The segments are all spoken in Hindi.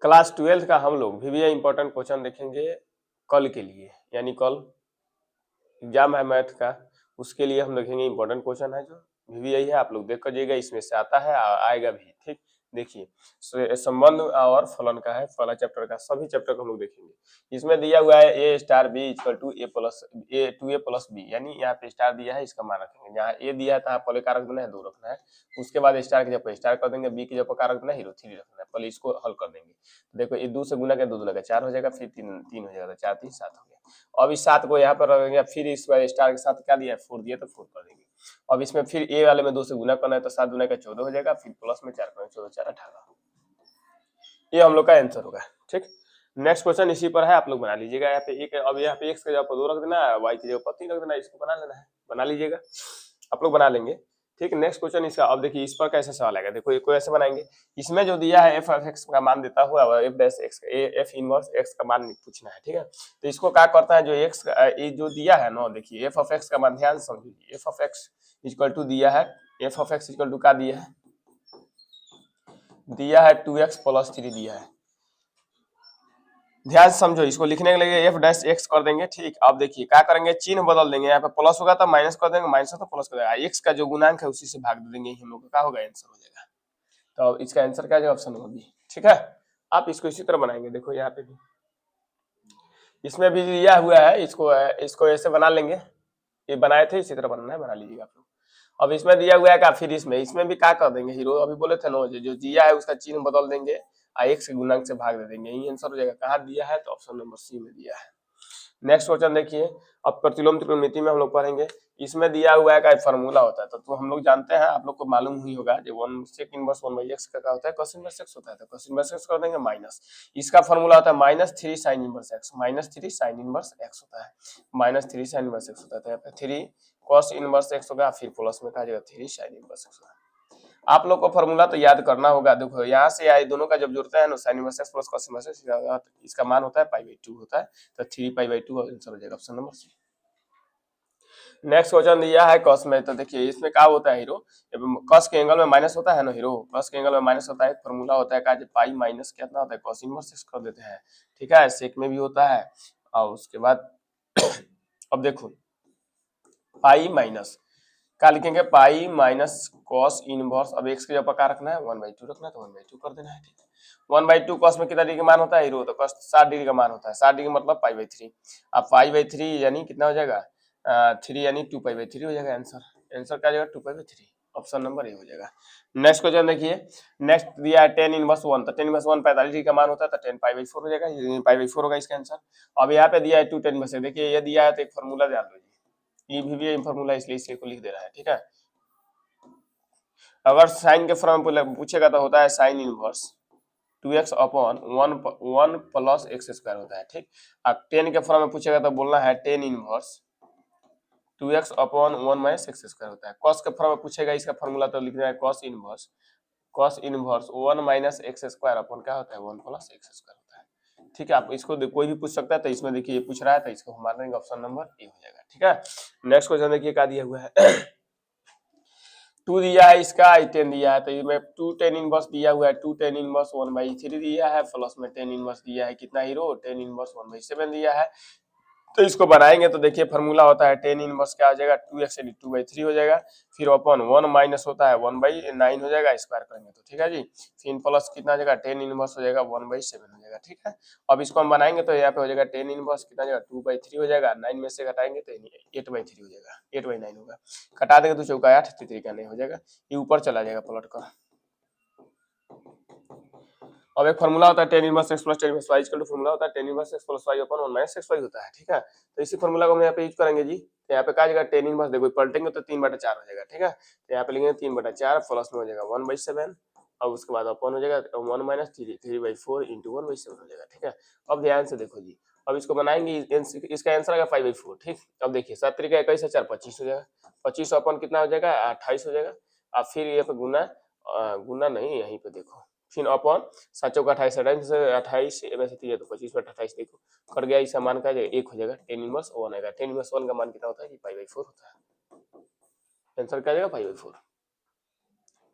क्लास 12 का हम लोग VVA इंपॉर्टेंट क्वेश्चन देखेंगे कल के लिए, यानी कल एग्जाम है मैथ का, उसके लिए हम देखेंगे इंपॉर्टेंट क्वेश्चन है जो VVA है, आप लोग देख कर जाइएगा, इसमें से आता है आएगा भी। ठीक, देखिए संबंध और फलन का है, पहला चैप्टर का, सभी चैप्टर को हम लोग देखेंगे। इसमें दिया हुआ है a star b equal to a plus a 2a plus b, यानी यहाँ पे स्टार दिया है, इसका मान रखेंगे। जहाँ a दिया है तो पहले कारक देना है 2 रखना है, उसके बाद स्टार की जगह स्टार कर देंगे, b की जगह कारक देना है हीरो 3 रखना है, पहले इसको हल कर देंगे। देखो ये 2 से गुना के 2 दूना का 4 हो जाएगा, फिर 3 हो जाएगा, तो 4 3 7 हो गया। अब इस 7 को यहाँ पर रखेंगे, फिर इस स्टार के साथ क्या दिया है 4 दिया तो 4 कर देंगे। अब इसमें फिर a वाले में 2 से गुना करना है, तो 7 गुना का 14 हो जाएगा, फिर प्लस में 4 करेंगे, 14 4 18, ये हम लोग का आंसर होगा। ठीक, नेक्स्ट क्वेश्चन इसी पर है, आप लोग बना लीजिएगा। यहाँ पे एक, अब यहाँ पे x की जगह पर 2 रख देना है, y की जगह पर 3 रख देना है, इसको बना लेना है, बना लीजिएगा, आप लोग बना लेंगे। ठीक, नेक्स्ट क्वेश्चन इसका, अब देखिए इस पर कैसे सवाल आएगा, देखो इसको ऐसे बनाएंगे। इसमें जो दिया है f ऑफ x का मान देता हुआ f dash x f inverse x का मान पूछना है। ठीक है, तो इसको क्या करता है, जो x ये जो दिया है ना, देखिए f ऑफ x का मान ध्यान समझिए, f of x equal to दिया है, f of x equal to क्या दिया है, दिया है 2x प्लस 3 दिया है। ध्यान से समझो, इसको लिखने के लिए f डैश x कर देंगे। ठीक, अब देखिए क्या करेंगे, चिन्ह बदल देंगे, यहाँ पे प्लस होगा तो माइनस कर देंगे, माइनस है तो प्लस कर देंगे, x का जो गुणांक है उसी से भाग दे देंगे, हम लोग का क्या होगा आंसर हो जाएगा। तो इसका आंसर क्या है, ऑप्शन नंबर बी। ठीक है, आप इसको इसी तरह बनाएंगे, देखो यहाँ पे भी, इसमें भी दिया हुआ है, इसको ऐसे बना लेंगे, ये बनाए थे इसी तरह बनाना है, बना लीजिएगा आप लोग। अब इसमें दिया हुआ है क्या, फिर इसमें भी क्या कर देंगे, हीरो अभी बोले थे ना, जो दिया है उसका चिन्ह बदल देंगे, x के गुणांक से भाग दे देंगे, यही आंसर हो जाएगा। कहाँ दिया है, तो ऑप्शन नंबर सी में दिया है। नेक्स्ट क्वेश्चन देखिए, अब प्रतिलोम त्रिकोणमिति में हम लोग पढ़ेंगे। इसमें दिया हुआ है का फार्मूला होता है, तो हम लोग जानते हैं, आप लोग को मालूम ही होगा, जो 1 sec इनवर्स 1/x का होता है, cos इनवर्स x होता है, तो cos इनवर्स x कर देंगे माइनस, इसका फार्मूला होता है -3 sin inverse x, -3 sin inverse x होता है, -3 sin इनवर्स x होता है, तो यहाँ पे 3 cos इनवर्स x होगा, फिर प्लस में कहा जाएगा 3 sin इनवर्स x होगा। आप लोग को फार्मूला तो याद करना होगा, देखो यहाँ से आई दोनों का जब जोड़ते हैं ना, sin inverse x plus cos inverse x, इसका मान होता है π/2 होता है, तो 3 π/2 आंसर हो जाएगा, option number C. Next question दिया है कॉस में, तो देखिए इसमें क्या होता है हीरो, कॉस के एंगल में माइनस होता है ना हीरो, कॉस के एंगल में माइनस होता है, एक फार्मूला होता है का पाई माइनस कितना होता है, कॉस इनवर्स x कर देते हैं। ठीक है, सेक में भी होता है, और उसके बाद अब देखो पाई माइनस क्या लिखेंगे, पाई माइनस कॉस इनवर्स, अब x की जगह पर क्या रखना है 1/2 रखना है, तो 1/2 कर देना है। ठीक है, 1/2 कॉस में कितना डिग्री का मान होता है हीरो, तो कॉस 60 डिग्री का मान होता है, 60 डिग्री मतलब π/3, अब π/3 यानी कितना हो जाएगा 3, यानी 2π/3 हो जाएगा आंसर, आंसर क्या जाएगा 2π/3, ऑप्शन नंबर ए हो जाएगा। नेक्स्ट क्वेश्चन देखिए, नेक्स्ट दिया है tan इनवर्स 1, तो tan इनवर्स 1 45 डिग्री का मान होता है, तो tan π/4 हो जाएगा, π/4 होगा इसका आंसर। अब यहाँ पे दिया है 2 tan इनवर्स, देखिए ये दिया है तो एक फार्मूला ध्यान दीजिए, ये भी फार्मूला इसलिए इसलिए को लिख दे रहा है। ठीक है, अगर साइन के फॉर्म में पूछेगा तो होता है sine inverse 2x upon 1 plus x square होता है। ठीक, अब टेन के फॉर्म में पूछेगा तो बोलना है tan inverse 2x upon 1 minus x square होता है। कॉस के फॉर्म में पूछेगा, इसका फॉर्मूला तो लिखना है cos inverse 1 minus x square upon क्या होता है 1 प्लस एक्स स्क्वायर होता है। ठीक है, आप इसको कोई भी पूछ सकता है, तो इसमें देखिए ये पूछ रहा है, तो इसको हम मान लेंगे ऑप्शन नंबर ए हो जाएगा। ठीक है, नेक्स्ट क्वेश्चन देखिए क्या दिया हुआ है 2 दिया है, इसका 10 दिया है, तो इसमें 2 tan इनवर्स दिया हुआ है, 2 tan इनवर्स 1/3 दिया है, प्लस में tan इनवर्स दिया है कितना हीरो, tan इनवर्स 1/7 दिया है। तो इसको बनाएंगे तो देखिए फार्मूला होता है tan इनवर्स क्या हो जाएगा 2x यानी 2/3 हो जाएगा, फिर अपॉन 1 माइनस होता है 1/9 हो जाएगा, स्क्वायर करेंगे तो। ठीक है जी, फिर प्लस कितना हो जाएगा tan इनवर्स हो जाएगा 1/7 हो जाएगा। ठीक है, अब इसको हम बनाएंगे तो यहाँ पे हो जाएगा tan इनवर्स कितना हो जाएगा 2/3 हो जाएगा, 9 में से घटाएंगे तो 8/3 हो जाएगा, 8/9 होगा, घटा देंगे तो चौका 8, तरीका नहीं हो जाएगा, ये ऊपर चला जाएगा पलट कर। अब एक फार्मूला होता है tan inverse x plus tan inverse y equal to formula होता है tan inverse x plus y upon 1 minus x y होता है। ठीक है, तो इसी फार्मूला को हम यहाँ पे यूज करेंगे जी, तो यहाँ पे क्या जगह tan इनवर्स देखो पलटेंगे तो 3/4 हो जाएगा। ठीक है, तो यहाँ पे लिखेंगे 3/4 प्लस में हो जाएगा 1/7, और उसके बाद अपॉन हो जाएगा 1 माइनस 3/4 इंटू 1/7 हो जाएगा। ठीक है, अब ध्यान से देखो जी, अब इसको बनाएंगे, इसका आंसर आएगा 5/4। ठीक, अब देखिए 7 तरीका 21 से 4 25 हो जाएगा, 25 अपॉन कितना हो जाएगा 28 हो जाएगा, अब फिर यहाँ पे गुना नहीं, यहीं पे देखो फिर अपॉन 7 चौका 28 28 में से 3 तो 25 में 28 देखो कट गया, इसका मान का 1 हो जाएगा, tan इनवर्स 1 आएगा, tan इनवर्स 1 का मान कितना होता है कि π/4 होता है, आंसर क्या आ जाएगा 5/4।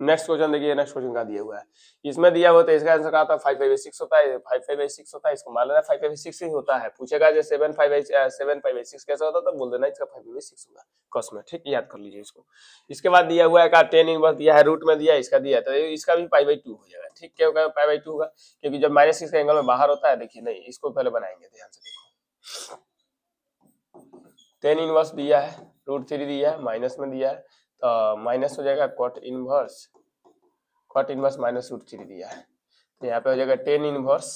नेक्स्ट क्वेश्चन देखिए, नेक्स्ट क्वेश्चन का दिया हुआ है, इसमें दिया हुआ तो इसका आंसर क्या होता है 5/6 होता है, 5/6 होता है, इसको मान लेना 5/6 ही होता है। पूछेगा जो 7/6 कैसा होता है तो बोल देना इसका 5/6 होगा कॉस में, ठीक, याद कर लीजिए इसको। इसके बाद दिया हुआ है का tan इनवर्स दिया है, रूट में दिया है, इसका दिया है तो इसका भी π/2 हो जाएगा, ठीक। क्या होगा π/2 होगा, क्योंकि जब -6 का एंगल में बाहर होता है, देखिए नहीं इसको पहले बनाएंगे, ध्यान से देखो। tan इनवर्स दिया है, √3 दिया है, माइनस में दिया है तो माइनस हो जाएगा cot इनवर्स माइनस √3 दिया है, तो यहाँ पे हो जाएगा tan इनवर्स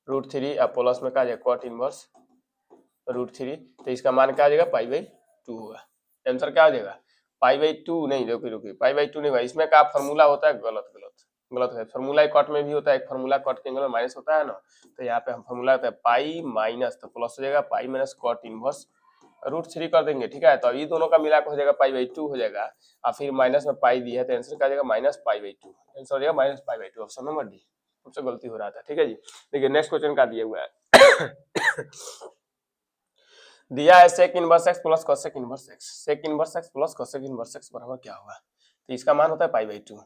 √3 और प्लस में क्या आ जाएगा cot इनवर्स √3, तो इसका मान क्या आ जाएगा π/2 होगा। आंसर क्या आ जाएगा π/2 नहीं, रुकिए π/2 नहीं होगा, इसमें क्या फॉर्मूला होता है, गलत है। फॉर्मूला कॉट में भी होता है, एक फॉर्मूला कॉट के एंगल में माइनस होता है ना, तो यहाँ पे हम फॉर्मूला होता है पाई माइनस, तो प्लस हो जाएगा पाई माइनस कॉट इनवर्स √3 कर देंगे, ठीक है। तो ये दोनों का मिला हो जाएगा π/2 हो जाएगा, और फिर माइनस में पाई दिया है तो आंसर क्या आ जाएगा -π/2, आंसर हो जाएगा -π/2, ऑप्शन नंबर डी। मुझसे गलती हो रहा था, ठीक है जी। देखिए नेक्स्ट क्वेश्चन का दिया हुआ है दिया है sec inverse x plus cosec inverse x, sec inverse x plus cosec inverse x बराबर क्या होगा, तो इसका मान होता है π/2,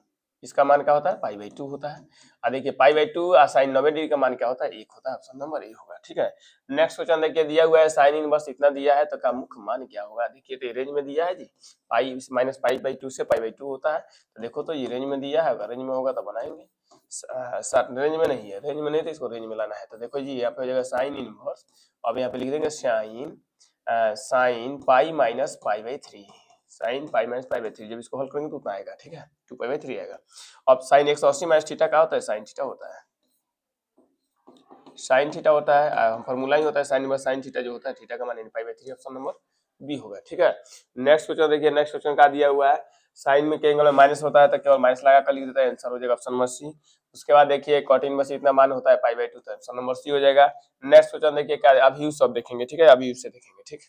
इसका मान क्या होता है π/2 होता है। और देखिए π/2 और sin 90 डिग्री का मान क्या होता है 1 होता है, ऑप्शन नंबर ए होगा, ठीक है। नेक्स्ट क्वेश्चन देखिए दिया हुआ है sin इनवर्स इतना दिया है तो का मुख्य मान क्या होगा, देखिए तो रेंज में दिया है जी, पाई माइनस π/2 से π/2 होता है, तो देखो तो ये रेंज में दिया है, अगर रेंज में होगा तो बनाएंगे, रेंज में नहीं है, रेंज में नहीं तो इसको रेंज में लाना है, तो देखो जी यहाँ पे हो जाएगा sin इनवर्स, अब यहाँ पे लिख देंगे sin pi minus π/3, sin pi minus π/3, जब इसको हल करेंगे तो उतना आएगा, ठीक है 2π/3 आएगा। अब sin 180 माइनस थीटा क्या होता है, sin थीटा होता है, sin थीटा होता है, फॉर्मूला ही होता है sin इनवर्स sin थीटा जो होता है, थीटा का मान π/3, ऑप्शन नंबर बी होगा, ठीक है। नेक्स्ट क्वेश्चन देखिए, नेक्स्ट क्वेश्चन का दिया हुआ है साइन में के एंगल में माइनस होता है तो केवल माइनस लगा कर लिख देता है, आंसर हो जाएगा ऑप्शन नंबर सी। उसके बाद देखिए cot इनवर्स इतना मान होता है π/2, तो ऑप्शन नंबर सी हो जाएगा। नेक्स्ट क्वेश्चन देखिए क्या अभियुक्त सब देखेंगे, ठीक है, अभियुक्त से देखेंगे, ठीक,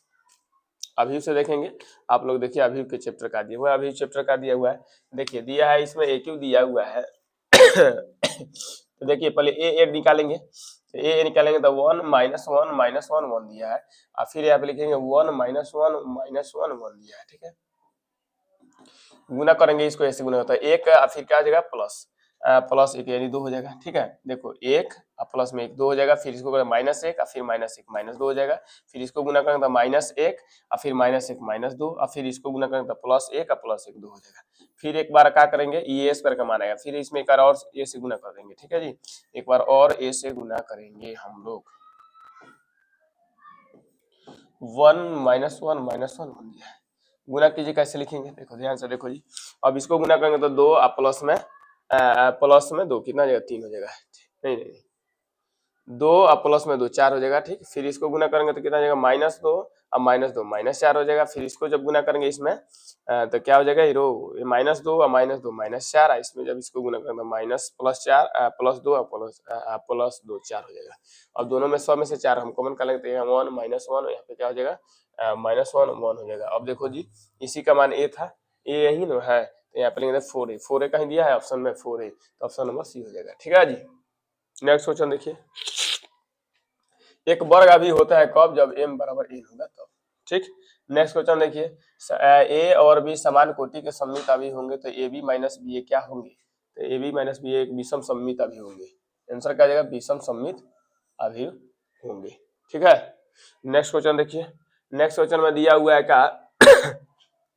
अभियुक्त से देखेंगे। आप लोग देखिए अभियुक्त के चैप्टर का दिया हुआ है, अभियुक्त चैप्टर का दिया हुआ है, देखिए दिया है इसमें ए क्यू दिया हुआ है तो देखिए पहले ए निकालेंगे, तो ए निकालेंगे तो 1 -1 -1 1 दिया है, और फिर यहाँ पे लिखेंगे 1 -1 -1 1 दिया है, ठीक है। गुना करेंगे इसको, ऐसे गुना होता है एक, फिर क्या आ जाएगा प्लस प्लस 1 यानी 2 हो जाएगा, ठीक है। देखो 1 और प्लस में 1 2 हो जाएगा, फिर इसको -1 और फिर -1 -2 हो जाएगा, फिर इसको गुना करेंगे तो -1 और फिर -1 -2 और फिर इसको गुना करेंगे तो +1 और +1 2 हो जाएगा। फिर एक बार क्या करेंगे ये स्क्वायर का मान आएगा, फिर इसमें एक बार और ए से गुना कर देंगे, ठीक है जी, एक बार और ए से गुना करेंगे हम लोग, 1 -1 -1 1 दिया है, गुना कीजिए, कैसे लिखेंगे देखो ध्यान से देखो जी। अब इसको गुना करेंगे तो 2 और प्लस में 2 कितना हो जाएगा 3 हो जाएगा, नहीं नहीं 2 और प्लस में 2 4 हो जाएगा, ठीक। फिर इसको गुना करेंगे तो कितना हो जाएगा -2 और -2 -4 हो जाएगा, फिर इसको जब गुना करेंगे इसमें तो क्या हो जाएगा हीरो -2 और -2 -4, इसमें जब इसको गुना करेंगे तो +4 +2 और +2 4 हो जाएगा। अब दोनों में 100 में से 4 हम कॉमन कर लेते हैं, 1 -1 यहाँ पे क्या हो जाएगा -1 1 हो जाएगा। अब देखो जी इसी का मान ए था, ए यही ना है, तो यहाँ पे लिखेंगे 4a, 4a कहीं दिया है ऑप्शन में 4a, तो ऑप्शन नंबर सी हो जाएगा, ठीक है जी। नेक्स्ट क्वेश्चन देखिए, एक वर्ग अभी होता है कब, जब m बराबर n होगा तब, ठीक। नेक्स्ट क्वेश्चन देखिए, a और b समान कोटि के सममित अभी होंगे तो ab माइनस बी क्या होंगे, तो ab माइनस बी एक विषम सममित अभी होंगे, आंसर क्या आ जाएगा विषम सममित अभी होंगे, ठीक है। नेक्स्ट क्वेश्चन देखिए, नेक्स्ट क्वेश्चन में दिया हुआ है का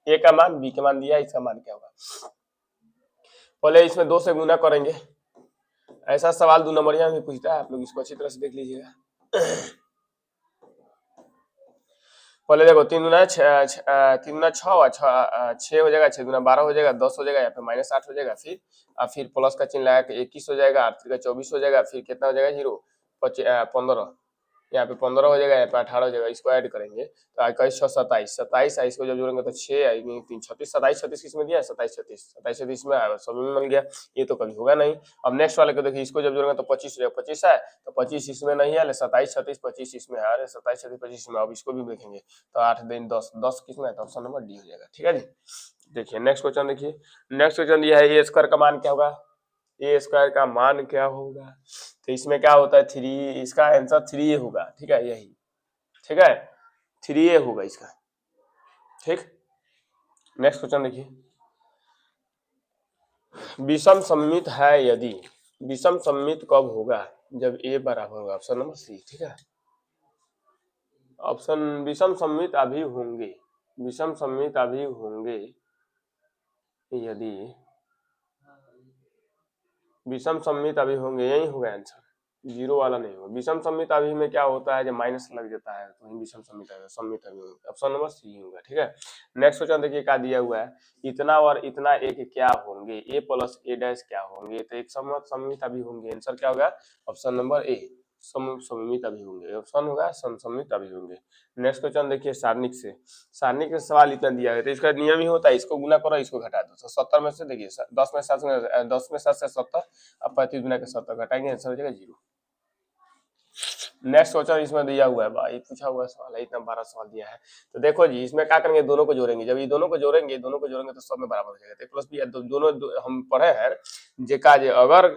a का मान b का मान दिया है, इसका मान क्या होगा, पहले इसमें 2 से गुना करेंगे, ऐसा सवाल 2 नंबरिया में पूछता है, आप लोग इसको अच्छी तरह से देख लीजिएगा। पहले देखो 3 दूना 6 और 6 हो जाएगा, 6 दूना 12 हो जाएगा, 10 हो जाएगा, यहाँ पे -8 हो जाएगा, फिर प्लस का चिन्ह लगा के 21 हो जाएगा, 8 का 24 हो जाएगा, फिर कितना हो जाएगा 15, यहाँ पे 15 हो जाएगा, यहाँ पे 18 हो जाएगा, इसको ऐड करेंगे तो 21 6 27 27, इसको जब जोड़ेंगे तो 6 आएगी 3 36 27 36 किसमें दिया है 27 36 में आएगा, सभी में मिल गया, ये तो कभी होगा नहीं। अब नेक्स्ट वाले को देखिए, इसको जब जोड़ेंगे तो 25 हो जाएगा, 25 है तो 25 इसमें नहीं है, 27 36 25 इसमें है, अरे 27 36 25 में, अब इसको भी देखेंगे तो 8 दिन 10 10 किसमें है, तो ऑप्शन नंबर डी हो जाएगा, ठीक है जी। देखिए नेक्स्ट क्वेश्चन देखिए, नेक्स्ट क्वेश्चन दिया है ए स्क्वायर का मान क्या होगा, ए स्क्वायर का मान क्या होगा, तो इसमें क्या होता है 3, इसका आंसर 3 होगा, ठीक है, यही ठीक है 3a होगा इसका, ठीक। नेक्स्ट क्वेश्चन देखिए, विषम सममित है यदि, विषम सममित कब होगा, जब ए बराबर होगा, ऑप्शन नंबर सी, ठीक है। ऑप्शन विषम सममित अभी होंगे, विषम सममित अभी होंगे यदि, विषम सममित अभी होंगे, यही होगा आंसर, जीरो वाला नहीं होगा। विषम सममित अभी में क्या होता है, जब माइनस लग जाता है तो विषम सममित सममित अभी होगा, ऑप्शन नंबर सी होगा, ठीक है। नेक्स्ट क्वेश्चन देखिए क्या दिया हुआ है, इतना और इतना एक क्या होंगे, ए प्लस ए डैश क्या होंगे, तो एक सममित अभी होंगे, आंसर क्या होगा, ऑप्शन नंबर ए, सममित अभी होंगे, ऑप्शन होगा सममित अभी होंगे। नेक्स्ट क्वेश्चन देखिए सारणिक से, सारणिक का सवाल इतना दिया है तो इसका नियम ही होता है, इसको गुना करो इसको घटा दो, तो 70 में से देखिए 10 में 7 से 70, अब 35 गुना के 70 घटाएंगे, आंसर हो जाएगा 0। नेक्स्ट क्वेश्चन इसमें दिया हुआ है, भाई पूछा हुआ सवाल है, इतना 12 सवाल दिया है। तो देखो जी इसमें क्या करेंगे, दोनों को जोड़ेंगे, जब ये दोनों को जोड़ेंगे तो सब में बराबर हो जाएगा, तो प्लस भी दोनों हम पढ़े हैं जे का जे अगर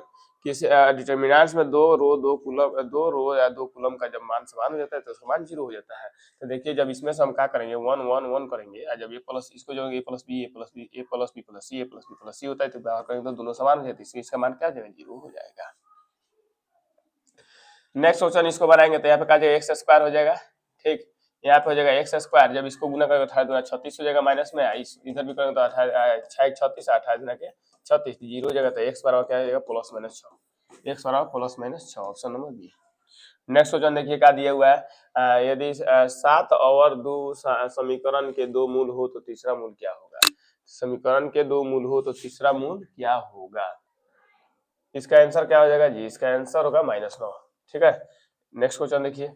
किसी डिटर्मिनेंट्स में दो रो या दो कॉलम का जब मान समान हो जाता है तो समान 0 हो जाता है। तो देखिए जब इसमें से हम क्या करेंगे 1 1 1 करेंगे, और जब ए प्लस इसको जोड़ेंगे A plus B plus B plus C होता है, तो बाहर करेंगे तो दोनों समान हो जाते हैं, इसका मान क्या हो जाएगा, 0 हो जाएगा। नेक्स्ट क्वेश्चन इसको बनाएंगे तो यहाँ पे क्या जाएगा, एक्स स्क्वायर हो जाएगा, ठीक, यहाँ पे हो जाएगा एक्स स्क्वायर, जब इसको गुना करेंगे 18 36 हो जाएगा, माइनस में इधर भी करेंगे तो 36 18 गुना के 36 0 हो जाएगा, तो एक्स बराबर क्या हो जाएगा, प्लस माइनस 6, एक्स बराबर plus minus 6, option number B. Next question देखिए क्या दिया हुआ है, यदि 7 और 2 समीकरण के 2 मूल हो तो तीसरा मूल क्या होगा, समीकरण के 2 मूल हो तो तीसरा मूल क्या होगा, इसका आंसर क्या हो जाएगा जी, इसका आंसर होगा -9, ठीक है। नेक्स्ट क्वेश्चन देखिए,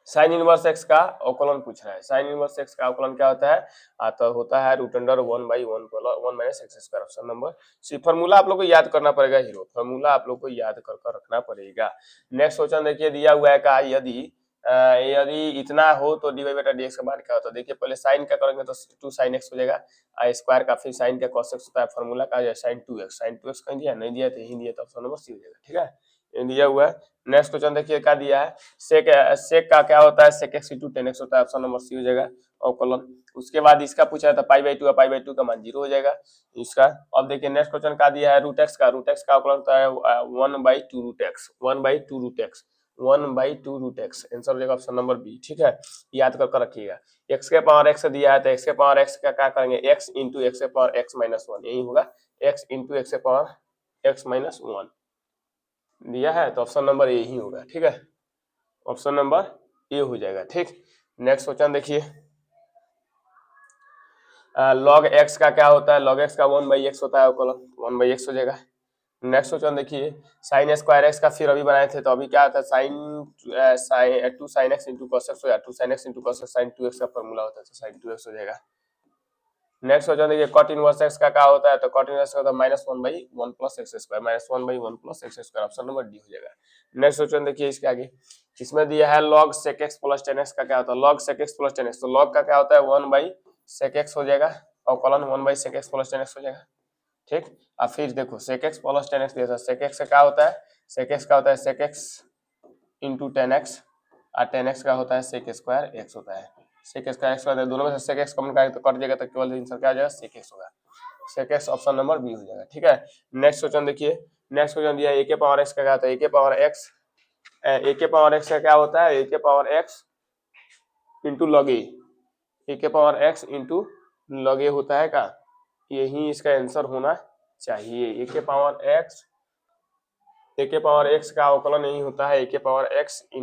साइन इनवर्स एक्स का अवकलन पूछ रहा है, साइन इनवर्स एक्स का अवकलन क्या होता है, तो होता है √1/1 minus x square, option number C. Formula आप लोग को याद करना पड़ेगा, हीरो फॉर्मूला आप लोग को याद कर रखना पड़ेगा। नेक्स्ट क्वेश्चन देखिए दिया हुआ है का यदि इतना हो तो dy/dx का मान क्या होता है, देखिए पहले साइन का करेंगे तो 2 sin x हो जाएगा, स्क्वायर का फिर साइन का cos x होता है, फॉर्मूला का है sin 2x कहीं दिया नहीं दिया तो यही दिया, तो ऑप्शन नंबर सी हो जाएगा, ठीक है, ये दिया हुआ है। नेक्स्ट क्वेश्चन देखिए क्या दिया है, सेक का क्या होता है, sec x * tan x होता है, ऑप्शन नंबर सी हो जाएगा अवकलन। उसके बाद इसका पूछा है तो π/2 का मान 0 हो जाएगा इसका। अब देखिए नेक्स्ट क्वेश्चन का दिया है √x का अवकलन होता है 1/2√x आंसर हो जाएगा ऑप्शन नंबर बी, ठीक है, याद कर रखिएगा। x के पावर x दिया है तो x के पावर x का क्या करेंगे, x * x के पावर x - 1, यही होगा x * x के पावर x - 1 दिया है, तो ऑप्शन नंबर ए ही होगा, ठीक है, ऑप्शन नंबर ए हो जाएगा, ठीक। नेक्स्ट क्वेश्चन देखिए, log x का क्या होता है, log x का 1/x होता है अवकलन, 1/x हो जाएगा। नेक्स्ट क्वेश्चन देखिए, sin स्क्वायर x का फिर अभी बनाए थे तो अभी क्या होता है,2 sin x * cos x हो जाएगा, 2 sin x * cos x sin 2x का फॉर्मूला होता है, तो sin 2x हो जाएगा। नेक्स्ट क्वेश्चन देखिए, cot इनवर्स x का क्या होता है, तो cot इनवर्स का -1/1 + x square, -1/1 + x square, option number D हो जाएगा। नेक्स्ट क्वेश्चन देखिए इसके आगे, इसमें दिया है log sec x + tan x का क्या होता है, log sec x + tan x, तो log का क्या होता है 1/sec x हो जाएगा, अवकलन 1/sec x + tan x हो जाएगा, ठीक। अब फिर देखो sec x + tan x दिया था, sec x का क्या होता है, sec x का होता है sec x * tan x, और tan x का होता है sec स्क्वायर x होता है, sec स्क्वायर x होता है, दोनों में से sec x कॉमन करेंगे तो कट जाएगा, तो केवल आंसर क्या आ जाएगा, sec x होगा, sec x option number B हो जाएगा, ठीक है। नेक्स्ट क्वेश्चन देखिए, नेक्स्ट क्वेश्चन दिया है a के पावर x का क्या होता है, a के पावर x का क्या होता है, a के पावर x * log a के पावर x * log a होता है का, यही इसका आंसर होना चाहिए, a के पावर x का अवकलन यही होता है, a के power x *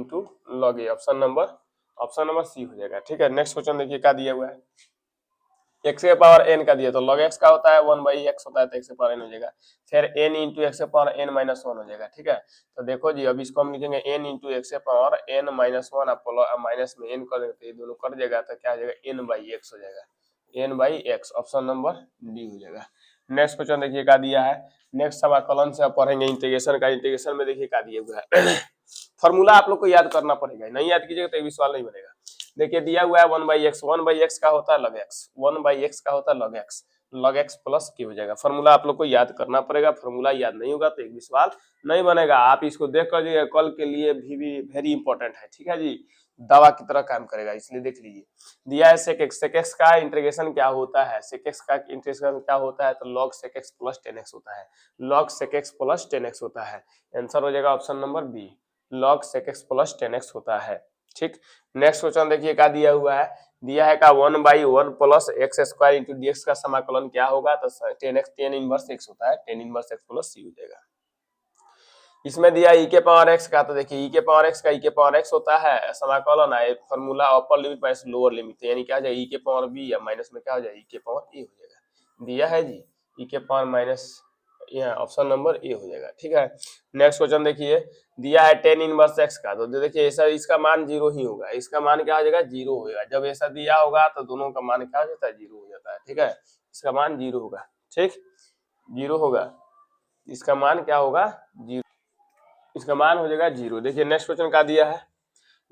log a, option number C हो जाएगा, ठीक है। नेक्स्ट क्वेश्चन देखिए क्या दिया हुआ है, x के पावर n का दिया तो log x का होता है 1/x होता है, तो x के पावर n हो जाएगा, फिर n * x के पावर n - 1 हो जाएगा, ठीक है। तो देखो जी अब इसको हम लिखेंगे n * x के पावर n - 1, आप माइनस में n कर देंगे तो ये दोनों कट जाएगा, तो क्या हो जाएगा n/x हो जाएगा, n/x, ऑप्शन नंबर डी हो जाएगा। नेक्स्ट क्वेश्चन देखिए क्या दिया है, नेक्स्ट समाकलन से आप पढ़ेंगे इंटीग्रेशन का, इंटीग्रेशन में देखिए क्या दिया हुआ है फॉर्मूला आप लोग को याद करना पड़ेगा, नहीं याद कीजिएगा तो ये भी सवाल नहीं बनेगा। देखिए दिया हुआ है 1/x का होता है log x, 1/x का होता है log x, log x plus के हो जाएगा। फॉर्मूला आप लोग को याद करना पड़ेगा, फॉर्मूला याद नहीं होगा तो एक भी सवाल नहीं बनेगा। आप इसको देख कर लीजिए, कल के लिए भी वेरी इंपॉर्टेंट है, ठीक है जी, दवा की तरह काम करेगा, इसलिए देख लीजिए। दिया है sec x का इंटीग्रेशन क्या होता है, sec x का इंटीग्रेशन क्या होता है, तो log sec x plus 10x होता है, log sec x plus 10x होता है। आंसर हो जाएगा option number B, log sec x plus 10x होता है। ठीक, नेक्स्ट क्वेश्चन देखिए क्या दिया हुआ है, दिया है का 1/1 plus x square into dx का समाकलन क्या होगा, तो 10x tan इनवर्स x होता है, tan inverse x plus c हो जाएगा। इसमें दिया e के पावर x का, तो देखिए e के पावर x का e के पावर x होता है समाकलन है फॉर्मूला अपर लिमिट माइनस लोअर लिमिट, तो यानी क्या हो जाएगा e के पावर b या माइनस में क्या हो जाएगा e के पावर a हो जाएगा। दिया है जी e के पावर माइनस, यहाँ ऑप्शन नंबर ए हो जाएगा। ठीक है, नेक्स्ट क्वेश्चन देखिए, दिया है tan इनवर्स x का, तो देखिए ऐसा इसका मान 0 ही होगा, इसका मान क्या हो जाएगा 0 होगा, जब ऐसा दिया होगा तो दोनों का मान क्या हो जाता है 0 हो जाता है। ठीक है, इसका मान 0 होगा, ठीक 0 होगा, इसका मान क्या होगा 0, इसका मान हो जाएगा 0। देखिए नेक्स्ट क्वेश्चन का दिया है,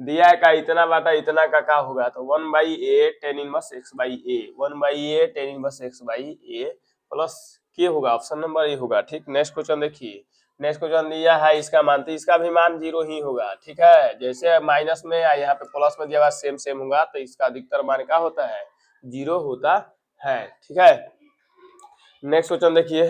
दिया है का इतना बाटा इतना का क्या होगा, तो 1/a tan inverse x by a, 1/a tan inverse x by a plus के होगा, ऑप्शन नंबर ए होगा। ठीक, नेक्स्ट क्वेश्चन देखिए, नेक्स्ट क्वेश्चन दिया है इसका मान, तो इसका भी मान 0 ही होगा। ठीक है, जैसे माइनस में या यहाँ पे प्लस में दिया हुआ सेम सेम होगा, तो इसका अधिकतर मान क्या होता है 0 होता है। ठीक है, नेक्स्ट क्वेश्चन देखिए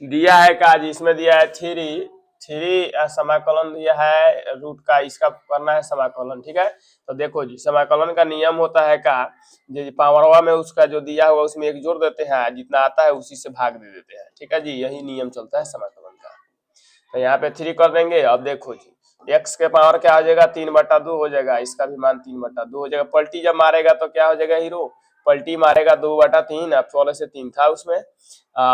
दिया है का जी, इसमें दिया है थ्री समाकलन दिया है रूट का, इसका करना है समाकलन। ठीक है, तो देखो जी समाकलन का नियम होता है का, जो पावरवा में उसका जो दिया हुआ उसमें एक जोड़ देते हैं, जितना आता है उसी से भाग दे देते हैं। ठीक है जी, यही नियम चलता है समाकलन का। तो यहाँ पे 3 कर देंगे। अब देखो जी x के पावर क्या हो जाएगा 3/2 हो जाएगा, इसका भी मान 3/2 हो जाएगा। पलटी जब मारेगा तो क्या हो जाएगा हीरो, पलटी मारेगा 2/3, अब 16 से 3 था उसमें,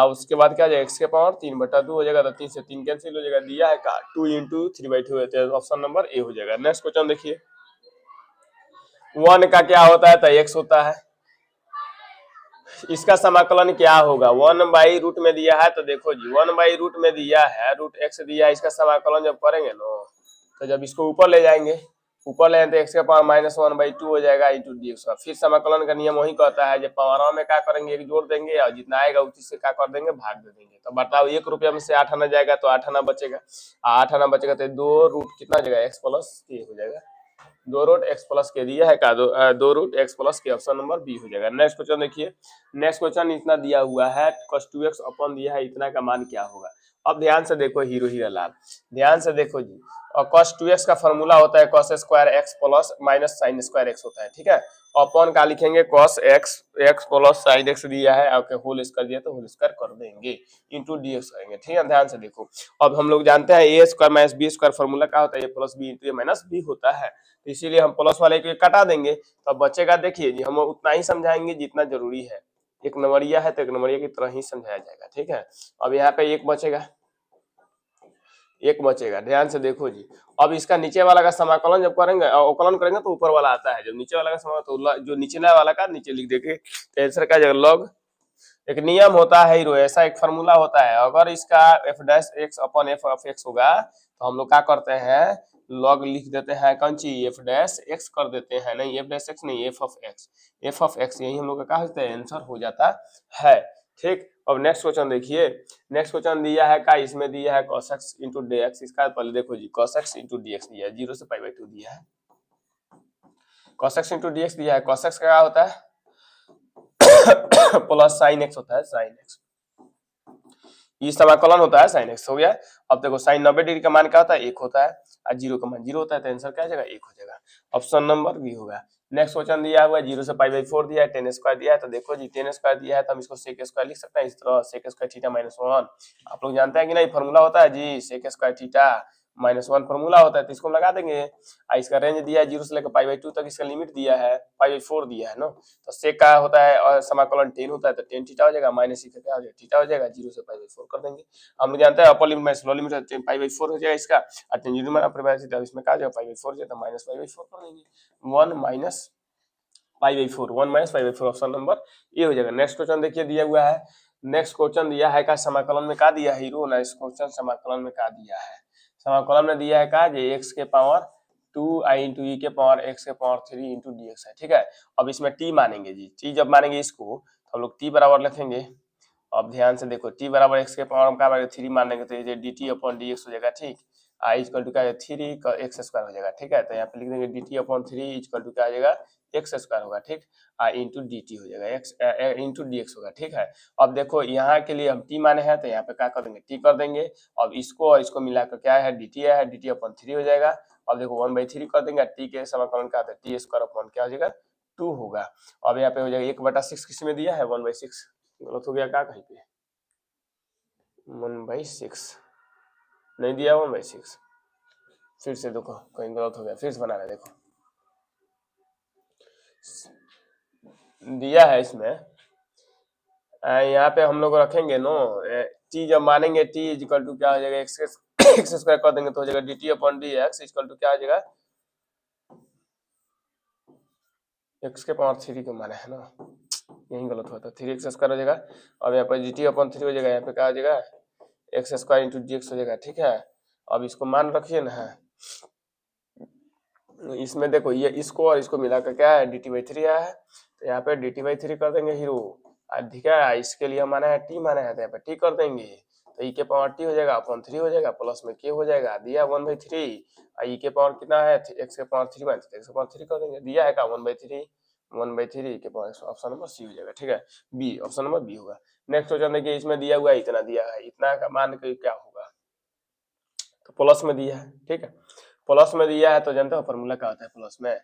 उसके बाद क्या हो जाएगा x के पावर 3/2 हो जाएगा, तो 3 से 3 कैंसिल हो जाएगा। दिया है का 2 × 3/2 होते हैं, ऑप्शन नंबर ए हो जाएगा। नेक्स्ट क्वेश्चन देखिए, 1 का क्या होता है, तो x होता है, इसका समाकलन क्या होगा 1/रूट में दिया है, तो देखो जी 1/रूट में दिया है, रूट x दिया है, इसका समाकलन जब करेंगे ना, तो जब इसको ऊपर ले जाएंगे, ऊपर ले तो x के पावर -1/2 हो जाएगा इंटू dx का। फिर समाकलन का नियम वही कहता है, जब पावरों में क्या करेंगे एक जोड़ देंगे और जितना आएगा उसी से क्या कर देंगे भाग दे देंगे। तो बताओ 1 रुपया में से 8 आना जाएगा तो 8 आना बचेगा, 8 आना बचेगा तो 2 रूट कितना हो जाएगा x प्लस के हो जाएगा, 2 रूट x प्लस के दिया है का 2 रूट x प्लस के, ऑप्शन नंबर बी हो जाएगा। नेक्स्ट क्वेश्चन देखिए, नेक्स्ट क्वेश्चन इतना दिया हुआ है cos 2x अपन दिया है, इतना का मान क्या होगा। अब ध्यान से देखो हीरो हीरा लाल, ध्यान से देखो जी, और cos 2x का फॉर्मूला होता है cos square x plus minus sine square x होता है। ठीक है, अपन का लिखेंगे cos x plus sign x दिया है, आपके होल स्क्वायर दिया तो होल स्क्वायर कर देंगे इंटू dx करेंगे। ठीक है, ध्यान से देखो, अब हम लोग जानते हैं a square minus b square formula क्या होता है, a plus B into a minus B होता है, तो इसीलिए हम प्लस वाले को कटा देंगे, तो बचेगा देखिए जी, हम उतना ही समझाएंगे जितना जरूरी है, एक नंबरिया है तो एक नंबरिया की तरह ही समझाया जाएगा। ठीक है, अब यहाँ पे एक बचेगा, एक बचेगा, ध्यान से देखो जी। अब इसका नीचे वाला का समाकलन जब करेंगे अवकलन करेंगे तो ऊपर वाला आता है, जब नीचे वाला का समाकलन तो जो नीचे वाला का नीचे लिख देंगे, तो आंसर का जगह लॉग, एक नियम होता है हीरो, ऐसा एक फार्मूला होता है, अगर इसका f dash x upon f of x होगा तो हम लोग क्या करते हैं लॉग लिख देते हैं, कौन सी f डैश x कर देते हैं, नहीं f डैश x नहीं f ऑफ x, यही हम लोग का क्या होता है आंसर हो जाता है। ठीक, अब नेक्स्ट क्वेश्चन देखिए, नेक्स्ट क्वेश्चन दिया है का, इसमें दिया है cos x इंटू dx, इसका पहले देखो जी cos x इंटू dx दिया है, 0 से π/2 दिया है, cos x इंटू dx दिया है, cos x का क्या होता है प्लस साइन x होता है, साइन x ये समाकलन होता है, साइन x हो गया। अब देखो साइन 90 डिग्री का मान क्या होता है 1 होता है, और 0 का मान 0 होता है, तो आंसर क्या आ जाएगा 1 हो जाएगा, ऑप्शन नंबर बी होगा। नेक्स्ट क्वेश्चन दिया हुआ है 0 से π/4 दिया है, tan स्क्वायर दिया है, तो देखो जी tan स्क्वायर दिया है तो हम इसको sec स्क्वायर लिख सकते हैं, इस तरह sec स्क्वायर थीटा -1, आप लोग जानते हैं कि नहीं फॉर्मूला होता है जी sec स्क्वायर थीटा -1 फॉर्मूला होता है, तो इसको लगा देंगे। इसका रेंज दिया है 0 से लेकर π/2 तक, इसका लिमिट दिया है π/4 दिया है ना, तो sec का होता है और समाकलन tan होता है, तो tan थीटा हो जाएगा, माइनस का क्या हो जाएगा थीटा हो जाएगा, 0 से π/4 कर देंगे। हम लोग जानते हैं upper limit minus lower limit π/4 हो जाएगा इसका, और tan 0 में परिभाषित है, इसमें क्या हो जाएगा π/4 हो जाएगा, माइनस π/4 कर देंगे, 1 माइनस π/4 ऑप्शन नंबर ए हो जाएगा। नेक्स्ट क्वेश्चन देखिए दिया हुआ है, नेक्स्ट क्वेश्चन दिया है का समाकलन में क्या दिया है हीरो, नेक्स्ट क्वेश्चन समाकलन में क्या दिया है, समाकलन में दिया है का जे x के पावर 2i इंटू e के पावर x के पावर 3 इंटू dx है। ठीक है, अब इसमें t मानेंगे जी, t जब मानेंगे इसको हम लोग टी बराबर लिखेंगे। अब ध्यान से देखो, टी बराबर एक्स के पावर हम क्या बराबर 3 मान लेंगे तो ये D T upon D x हो जाएगा। ठीक, आई इक्वल टू क्या है 3 का एक्स स्क्वायर हो जाएगा। ठीक है, तो यहाँ पे लिख देंगे D T upon 3 equal to क्या आ जाएगा एक्स स्क्वायर होगा। ठीक, इंटू डी टी हो जाएगा, एक्स इंटू डी एक्स होगा। ठीक है, अब देखो यहाँ के लिए हम टी माने हैं तो यहाँ पे क्या कर देंगे टी कर देंगे। अब इसको और इसको मिलाकर क्या है डी टी है, डी टी अपॉन 3 हो जाएगा। अब देखो 1/3 कर देंगे, टी के समाकलन क्या आता है टी स्क्वायर अपॉन क्या हो जाएगा 2 होगा। अब यहाँ पे हो जाएगा 1/6 किस में दिया है 1/6, गलत हो गया क्या कहीं पे 1/6 नहीं दिया 1/6, फिर से देखो कहीं गलत हो गया, फिर से बना रहे देखो दिया है इसमें। यहाँ पे हम लोग रखेंगे नो टी जब मानेंगे टी इक्वल टू क्या हो जाएगा एक्स स्क्वायर कर देंगे तो हो जाएगा D T upon D X equal to क्या हो जाएगा एक्स के पावर 3 के माने है ना, यही गलत हुआ था 3x स्क्वायर हो जाएगा। अब यहाँ पर जी टी अपॉन 3 हो जाएगा, यहाँ पे क्या हो जाएगा x square into D x हो जाएगा। ठीक है, अब इसको मान रखिए ना, इसमें देखो ये इसको और इसको मिलाकर क्या है डी टी बाई 3 आया है तो यहाँ पे डी टी बाई 3 कर देंगे हीरो। ठीक है, इसके लिए माना है टी माना है तो यहाँ पे टी कर देंगे तो ई के पावर टी हो जाएगा अपॉन 3 हो जाएगा प्लस में के हो जाएगा दिया 1/3। ई के पावर कितना है एक्स के पावर 3 मानते तो एक्स के पावर 3 कर देंगे, दिया है का 1/3 1/3 के पावर ऑप्शन नंबर सी हो जाएगा। ठीक है, बी ऑप्शन नंबर बी होगा। नेक्स्ट क्वेश्चन देखिए, इसमें दिया हुआ है इतना दिया है, इतना का मान के क्या होगा तो प्लस में दिया है। ठीक है, प्लस में दिया है तो जानते हो फॉर्मूला क्या होता है प्लस में,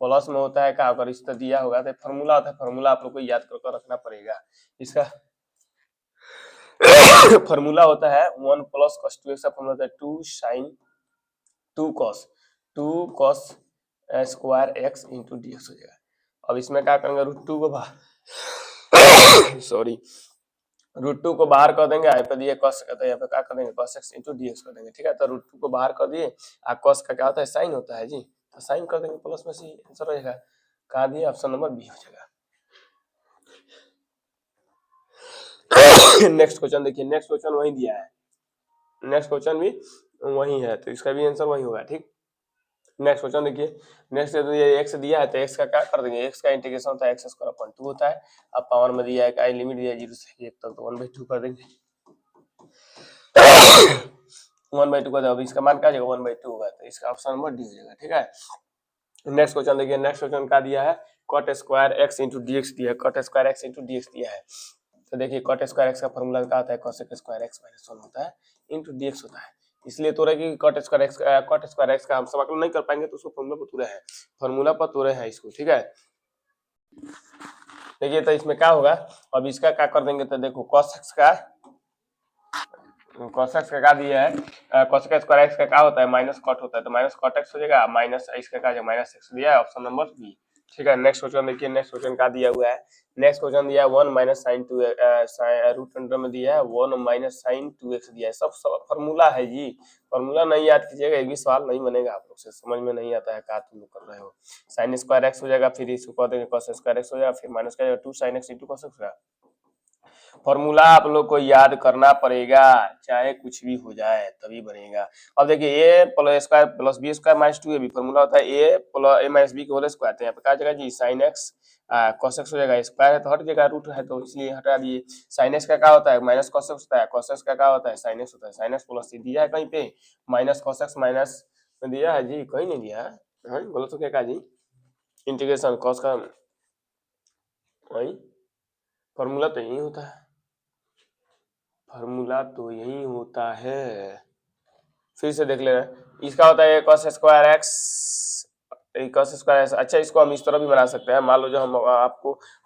प्लस में होता है क्या अगर इस तरह दिया होगा तो फॉर्मूला होता है, फॉर्मूला आप लोग को याद कर रखना पड़ेगा। इसका फॉर्मूला होता है 1 प्लस cos 2x का फॉर्मूला होता है 2 cos square x into D x हो जाएगा। अब इसमें क्या करेंगे √2 को बाहर सॉरी √2 को बाहर कर देंगे, यहाँ पे दिए cos का तो यहाँ पे क्या कर देंगे cos x into D X कर देंगे। ठीक है, तो √2 को बाहर कर दिए, cos का क्या होता है साइन होता है जी, तो साइन कर देंगे प्लस में सी आंसर हो जाएगा। कहा दिए ऑप्शन नंबर बी हो जाएगा। नेक्स्ट क्वेश्चन देखिए, नेक्स्ट क्वेश्चन वही दिया है, नेक्स्ट क्वेश्चन भी वही है तो इसका भी आंसर वही होगा। ठीक, नेक्स्ट क्वेश्चन देखिए, नेक्स्ट ये x दिया है तो x का क्या कर देंगे, x का इंटीग्रेशन होता है x स्क्वायर अपॉन 2 होता है। अब पावर में दिया है का लिमिट दिया है 0 से 1 तक तो 1/2 कर देंगे 1/2 कर दो, अब इसका मान क्या जाएगा 1/2 होगा तो इसका ऑप्शन नंबर डी हो जाएगा। ठीक है, नेक्स्ट क्वेश्चन देखिए, नेक्स्ट क्वेश्चन क्या दिया है cot square x into D x दिया है, cot square x into D x दिया है तो देखिए cot स्क्वायर x का फॉर्मूला क्या होता है cosec स्क्वायर x माइनस 1 होता है इंटू डी एक्स होता है। इसलिए तो कि cot स्क्वायर x का हम समाकलन नहीं कर पाएंगे तो उसको फॉर्मूला पर तुरे हैं, फॉर्मूला पर तुरे हैं इसको। ठीक है, देखिए तो इसमें क्या होगा, अब इसका क्या कर देंगे तो देखो cos x का क्या दिया है cosec स्क्वायर x का क्या होता है माइनस कॉट होता है तो माइनस कॉट x हो जाएगा, माइनस इसका क्या जाएगा माइनस x दिया है ऑप्शन नंबर बी। ठीक है, नेक्स्ट क्वेश्चन देखिए, नेक्स्ट क्वेश्चन क्या दिया हुआ है, नेक्स्ट क्वेश्चन दिया है 1 माइनस साइन 2 रूट अंडर में दिया है 1 माइनस साइन 2x दिया है, सब फॉर्मूला है जी, फॉर्मूला नहीं याद कीजिएगा एक भी सवाल नहीं बनेगा आप लोग से, समझ में नहीं आता है क्या तुम लोग कर रहे हो। साइन स्क्वायर x हो जाएगा, फिर इसको कर देंगे cos स्क्वायर x हो जाएगा, फिर माइनस का 2 sin x into cos x होगा। फॉर्मूला आप लोग को याद करना पड़ेगा, चाहे कुछ भी हो जाए तभी बनेगा। अब देखिए a plus square plus B square minus 2 भी फॉर्मूला होता है a plus a minus B के होल स्क्वायर, तो यहाँ पे क्या जगह जी sin x cos x हो जाएगा, स्क्वायर है तो हट जाएगा, रूट है तो इसलिए हटा दिए। sin x का क्या होता है माइनस cos x होता है, cos x का क्या होता है sin x होता है, sin x प्लस दिया है कहीं पे माइनस cos x माइनस में दिया है जी, कहीं नहीं दिया है, हाँ गलत हो क्या जी, इंटीग्रेशन cos का वही फॉर्मूला तो यही होता है, फार्मूला तो यही होता है। फिर से देख लेना, इसका होता है cos square x cos square x। अच्छा, इसको हम इस तरह भी बना सकते हैं, मान लो जो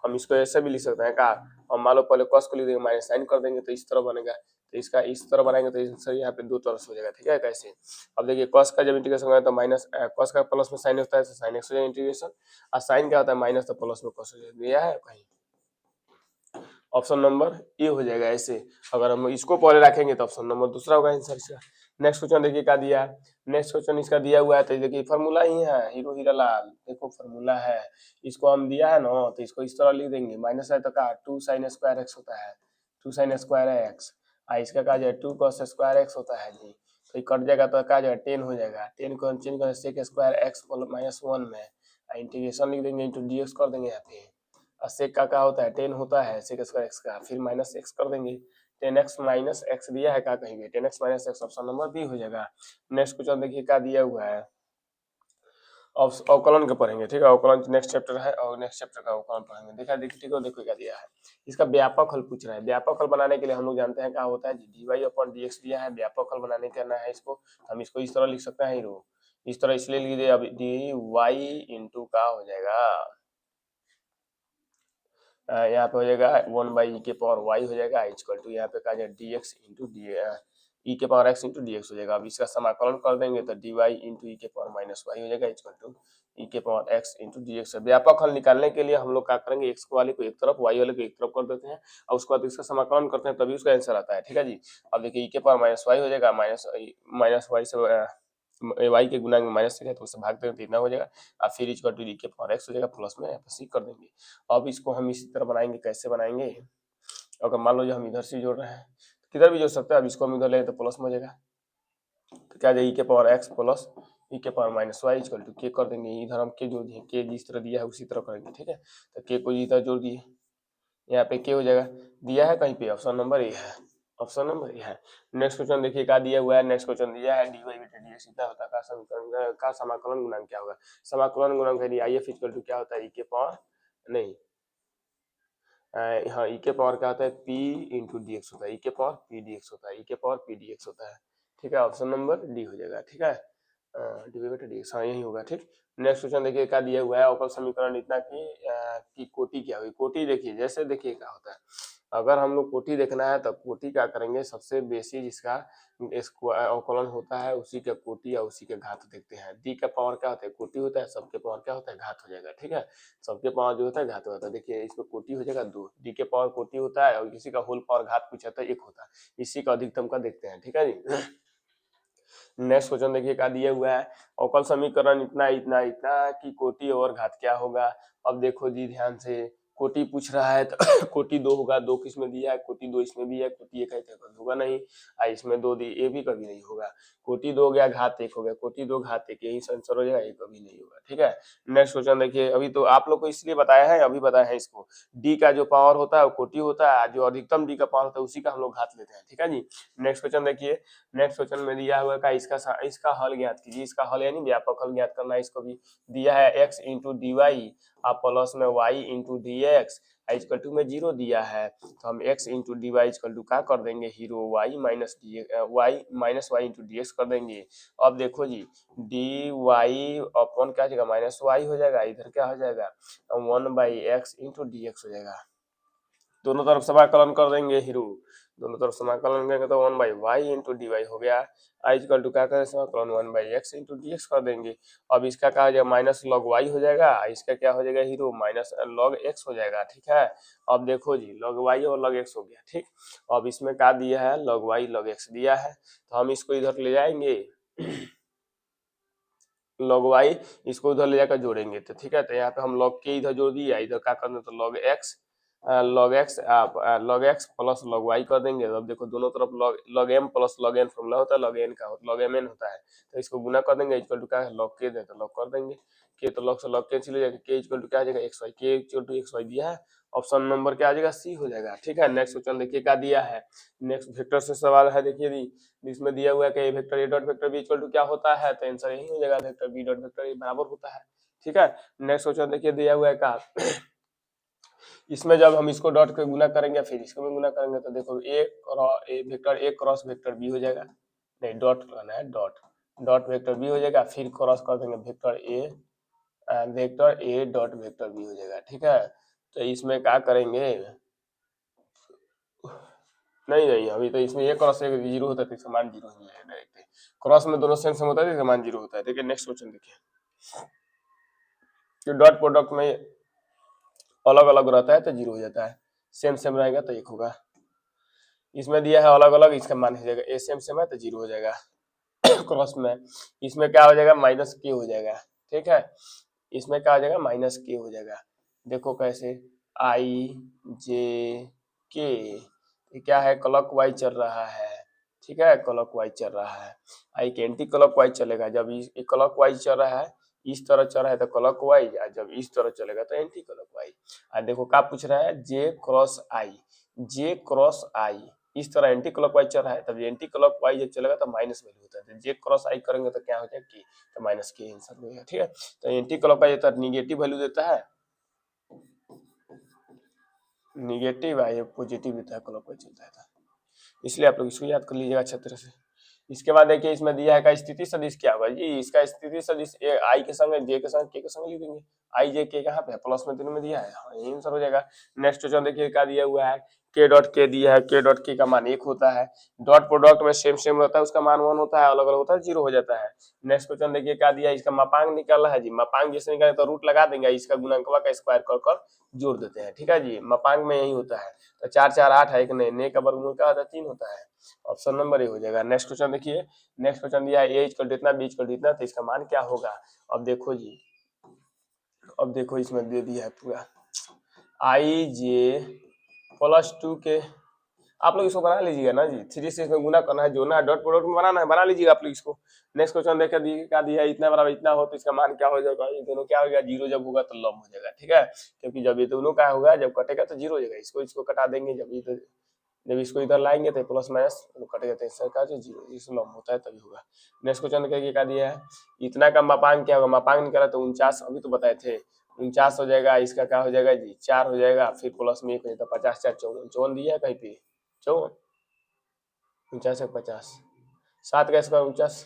हम इसको ऐसे भी लिख सकते हैं का, हम मान लो पहले cos को लिख देंगे माइनस साइन कर देंगे तो इस तरह बनेगा, तो इसका इस तरह बनाएंगे तो आंसर यहाँ पे दो तरह से हो जाएगा। ठीक है, कैसे, अब देखिए cos का जब इंटीग्रेशन होगा तो माइनस cos का प्लस में साइन होता है तो साइन x हो जाएगा इंटीग्रेशन, और साइन क्या होता है माइनस तो प्लस में cos हो जाएगा, दिया है कहीं ऑप्शन नंबर ए हो जाएगा। ऐसे अगर हम इसको पहले रखेंगे तो ऑप्शन नंबर दूसरा होगा आंसर इसका। नेक्स्ट क्वेश्चन देखिए क्या दिया है, नेक्स्ट क्वेश्चन इसका दिया हुआ है तो देखिए फॉर्मूला ही है हीरो हीरा लाल, देखो फॉर्मूला है, इसको हम दिया है ना तो इसको इस तरह लिख देंगे, माइनस है तो का 2 sin स्क्वायर x होता है 2 sin स्क्वायर x, इसका क्या जाए 2 cos स्क्वायर x होता है जी, तो कट जाएगा तो क्या जाएगा 10 हो जाएगा, 10 को हम चेंज करें sec स्क्वायर x -1 में, इंटीग्रेशन लिख देंगे इंटू dx कर देंगे यहाँ पे, सेक का क्या होता है 10 होता है सेक स्क्वायर एक्स का, फिर माइनस एक्स कर देंगे 10x माइनस एक्स दिया है, क्या कहेंगे 10x minus x, option number B हो जाएगा। नेक्स्ट क्वेश्चन देखिए क्या दिया हुआ है, अवकलन का पढ़ेंगे, ठीक है, अवकलन नेक्स्ट चैप्टर है और नेक्स्ट चैप्टर का अवकलन पढ़ेंगे। देखा देखिए ठीक है, देखो क्या दिया है, इसका व्यापक हल पूछ रहा है। व्यापक हल बनाने के लिए हम लोग जानते हैं क्या होता है, dy अपॉन dx दिया है, व्यापक हल बनाने करना है इसको, हम इसको इस तरह लिख सकते हैं हीरो, इस तरह इसलिए लिख दिए, अब dy इंटू का हो जाएगा, यहाँ पे हो जाएगा 1 के पावर y हो जाएगा इक्वल टू, यहाँ पे कहा जाए dx इंटू ई के पावर x इंटू dx हो जाएगा। अब इसका समाकलन कर देंगे तो dy इंटू ई के पावर माइनस y हो जाएगा इक्वल टू ई के पावर x इंटू dx। व्यापक हल निकालने के लिए हम लोग क्या करेंगे, x वाले को एक तरफ y वाले को एक तरफ कर देते हैं और उसके बाद इसका समाकलन करते हैं तभी उसका आंसर आता है, ठीक है जी। अब देखिए ई के पावर माइनस y हो जाएगा, माइनस y से y के गुणांक में माइनस से है तो उससे भाग देंगे तो इतना हो जाएगा, और फिर इक्वल टू ई के पावर x हो जाएगा, प्लस में सी कर देंगे। अब इसको हम इसी तरह बनाएंगे, कैसे बनाएंगे, अगर मान लो जो हम इधर से जोड़ रहे हैं तो किधर भी जोड़ सकते हैं, अब इसको हम इधर ले तो प्लस में हो जाएगा, तो क्या जाएगा ई के पावर एक्स प्लस ई के power minus y equal to के कर देंगे, इधर हम के जोड़ दिए, के जिस तरह दिया है उसी तरह करेंगे, ठीक है। तो के को इधर जोड़ दिए, यहाँ पे के हो जाएगा, दिया है कहीं पे, ऑप्शन नंबर ए है, ऑप्शन नंबर ए है। नेक्स्ट क्वेश्चन देखिए क्या दिया हुआ है, नेक्स्ट क्वेश्चन दिया है dy बटा dx इतना होता है, का समीकरण का समाकलन गुणांक क्या होगा, समाकलन गुणांक है if इक्वल टू क्या होता है, ई के पावर नहीं, हाँ ई के पावर क्या होता है p इंटू डी एक्स होता है, ई के पावर पी डी एक्स होता है, ई के पावर पी डी एक्स होता है, ठीक है, ऑप्शन नंबर डी हो जाएगा, ठीक है, डी बटा डी एक्स, हाँ यही होगा, ठीक। नेक्स्ट क्वेश्चन देखिए क्या दिया हुआ है, अवकल समीकरण इतना की कोटि क्या हुई, कोटि देखिए जैसे देखिए क्या होता है, अगर हम लोग कोटि देखना है तो कोटि क्या करेंगे, सबसे बेसिक जिसका अवकलन होता है उसी का कोटि या उसी के घात देखते हैं। डी का पावर क्या होता है कोटि होता है, सबके पावर क्या होता है घात हो जाएगा, ठीक है, सबके पावर जो होता है घात होता है। देखिए इसमें कोटि हो जाएगा 2, डी के पावर कोटि होता है और किसी का होल पावर घात पूछा था 1 होता है, इसी का अधिकतम का देखते हैं, ठीक है जी। नेक्स्ट क्वेश्चन देखिए क्या दिया हुआ है, अवकल समीकरण इतना इतना इतना की कोटि और घात क्या होगा। अब देखो जी ध्यान से, कोटि पूछ रहा है तो कोटि 2 होगा, 2 किसमें दिया है, कोटि 2 इसमें भी है, कोटि 1 है तो होगा नहीं, इसमें 2 दी, ये भी कभी नहीं होगा, कोटि 2 हो गया घात 1 हो गया, कोटि 2 घात 1 यही आंसर हो जाएगा, ये कभी नहीं होगा, ठीक है। नेक्स्ट क्वेश्चन देखिए, अभी तो आप लोग को इसलिए बताया है, अभी बताया है इसको, डी का जो पावर होता है वो कोटि होता है, जो अधिकतम डी का पावर होता है उसी का हम लोग घात लेते हैं, ठीक है जी। नेक्स्ट क्वेश्चन देखिए, नेक्स्ट क्वेश्चन में दिया हुआ का इसका हल ज्ञात कीजिए, इसका हल यानी व्यापक हल ज्ञात करना है, इसको भी दिया है x इंटू डी वाई आप प्लस में y into D X equal to में 0 दिया है, तो हम x into D Y equal to क्या कर देंगे zero y minus y into D X कर देंगे। अब देखो जी डी वाई अपॉन क्या हो जाएगा माइनस वाई हो जाएगा, इधर क्या हो जाएगा 1/x इंटू डी एक्स हो जाएगा, दोनों तरफ समाकलन कर देंगे हीरो, दोनों तरफ समाकलन करेंगे तो 1/y इंटू डी वाई हो गया, आई इक्वल टू क्या करें समाकलन 1/x इंटू डी एक्स कर देंगे। अब इसका क्या हो जाएगा माइनस लॉग वाई हो जाएगा, इसका क्या हो जाएगा हीरो माइनस लॉग एक्स हो जाएगा, ठीक है। अब देखो जी लॉग वाई और लॉग एक्स हो गया, ठीक। अब इसमें क्या दिया है लॉग वाई लॉग एक्स दिया है, तो हम इसको इधर ले जाएंगे लॉग वाई इसको उधर ले जाकर जोड़ेंगे तो ठीक है, तो यहाँ पे हम लॉग के इधर जोड़ दिया, इधर क्या करना तो log x plus log y कर देंगे। अब देखो दोनों तरफ log M plus log N formula होता है, लॉग एन का लॉग एम एन होता है, तो इसको गुना कर देंगे इक्वल टू क्या है लॉग के दे तो लॉग कर देंगे, के तो लॉग से लॉग कैंसिल हो जाएगा, के इक्वल टू क्या आ जाएगा एक्स वाई, के इक्वल टू एक्स वाई दिया है, ऑप्शन नंबर क्या आ जाएगा सी हो जाएगा, ठीक है। नेक्स्ट क्वेश्चन देखिए क्या दिया है, नेक्स्ट वेक्टर से सवाल है, देखिए दी इसमें दिया हुआ है कि vector A dot vector B equal to क्या होता है, तो आंसर यही हो जाएगा vector B dot vector A बराबर होता है, ठीक है। नेक्स्ट क्वेश्चन देखिए दिया हुआ है का इसमें जब हम इसको डॉट के गुना करेंगे फिर इसको भी गुना करेंगे तो देखो vector A cross vector B हो जाएगा, नहीं डॉट करना है, डॉट वेक्टर बी हो जाएगा, फिर क्रॉस कर देंगे vector A dot vector B हो जाएगा, ठीक है। तो इसमें क्या करेंगे, नहीं नहीं अभी तो इसमें एक क्रॉस एक जीरो होता है तो इसका मान जीरो ही है डायरेक्ट, क्रॉस में दोनों सेम होता है तो इसका मान जीरो होता है। देखिए नेक्स्ट क्वेश्चन देखिए, डॉट प्रोडक्ट में अलग अलग रहता है तो जीरो हो जाता है, सेम सेम रहेगा तो एक होगा, इसमें दिया है अलग अलग इसका मान हो जाएगा, ए सेम सेम है तो जीरो हो जाएगा क्रॉस में, इसमें क्या हो जाएगा माइनस के हो जाएगा, ठीक है, इसमें क्या हो जाएगा माइनस के हो जाएगा। देखो कैसे आई जे के क्या है क्लॉक वाइज चल रहा है, ठीक है, क्लॉक वाइज चल रहा है, आई के एंटी क्लॉक वाइज चलेगा, जब ये क्लॉक वाइज चल रहा है इस तरह चल रहा है तो क्लॉकवाइज, और जब इस तरह चलेगा तो एंटी क्लॉकवाइज। और देखो क्या पूछ रहा है, जे क्रॉस आई, जे क्रॉस आई इस तरह एंटी क्लॉकवाइज चल रहा है, तब एंटी क्लॉकवाइज जब चलेगा तो माइनस वैल्यू होता है, तो जे क्रॉस आई करेंगे तो क्या हो जाएगा की, तो माइनस के आंसर हो जाएगा। ठीक है, तो एंटी क्लॉकवाइज तो निगेटिव वैल्यू देता है, निगेटिव है, ये पॉजिटिव देता है क्लॉकवाइज चलता है, इसलिए आप लोग इसको याद कर लीजिएगा अच्छे तरह से। इसके बाद देखिए इसमें दिया है का स्थिति सदिश क्या होगा जी, इसका स्थिति सदिश आई के संग जे के संग के संग लिख देंगे, आई जे के कहाँ पे प्लस में तीनों में दिया है, यही आंसर हो जाएगा। नेक्स्ट क्वेश्चन देखिए क्या दिया हुआ है, के डॉट के दिया है, के डॉट के का मान 1 होता है, डॉट प्रोडक्ट में सेम सेम रहता है, उसका मान 1 होता है, अलग अलग होता है 0 हो जाता है। नेक्स्ट क्वेश्चन देखिए क्या दिया है, इसका मापांक निकालना है जी, मापांक जैसे निकाले तो रूट लगा देंगे, इसका गुणनखवा का स्क्वायर कर कर जोड़ देते हैं। ठीक है जी, मापांक में यही होता है, तो 4 4 8 है, एक ने का वर्गमूल क्या होता है 3 होता है, ऑप्शन नंबर ए हो जाएगा। नेक्स्ट क्वेश्चन देखिए, नेक्स्ट क्वेश्चन दिया है ए इक्वल टू इतना, बी इक्वल टू इतना, तो इसका मान क्या होगा। अब देखो जी, अब देखो इसमें दे दिया है पूरा आई जे प्लस 2 के, आप लोग इसको बना लीजिएगा ना जी, 3 से इसमें गुना करना है, जोड़ना है, डॉट प्रोडक्ट में बनाना है, बना लीजिएगा आप लोग इसको। नेक्स्ट क्वेश्चन देखिए क्या दिया है, इतना बराबर इतना हो तो इसका मान क्या हो जाएगा, ये दोनों क्या हो गया 0, जब होगा तो लॉम हो जाएगा। ठीक है, क्योंकि जब ये दोनों का होगा, जब कटेगा तो 0 हो जाएगा, इसको इसको कटा देंगे, जब इसको इधर लाएंगे तो प्लस माइनस कटेगा तो इसका का जो 0 इस लॉम होता है तभी होगा। नेक्स्ट क्वेश्चन देखिए क्या दिया है, इतना का मापांक क्या होगा, मापांक निकाला तो 49, अभी तो बताए थे 49 हो जाएगा, इसका क्या हो जाएगा जी 4 हो जाएगा, फिर प्लस में 1 हो जाता है, 50 4 54, 54 दिया है कहीं पे 54, 49 एक 50, 7 का स्क्वायर 49,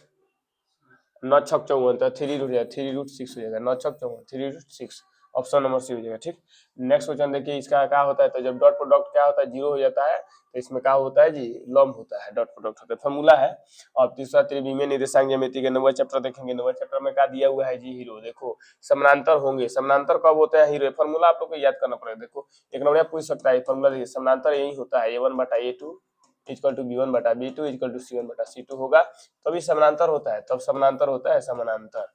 9 छक 54 तो 3 रूट जाएगा, 3 रूट 6 हो जाएगा, 9 छक 54 3 रूट 6, ऑप्शन नंबर सी हो जाएगा। ठीक, नेक्स्ट क्वेश्चन देखिए इसका क्या होता है, तो जब डॉट प्रोडक्ट क्या होता है 0 हो जाता है, तो इसमें क्या होता है जी लॉम होता है, डॉट प्रोडक्ट होता है, फॉर्मूला है। और तीसरा त्रिविमीय निर्देशांक ज्यामिति के 9वां चैप्टर देखेंगे, 9वां चैप्टर में क्या दिया हुआ है जी हीरो, देखो समानांतर होंगे, समानांतर कब होते हैं हीरो, फॉर्मूला आप लोग को याद करना पड़ेगा। देखो एक नंबर पूछ सकता है फॉर्मूला, देखिए समानांतर यही होता है a1 बटा a2 इक्वल टू b1 बटा b2 इक्वल टू c1 बटा c2 होगा, तभी समानांतर होता है, तब समानांतर होता है, समानांतर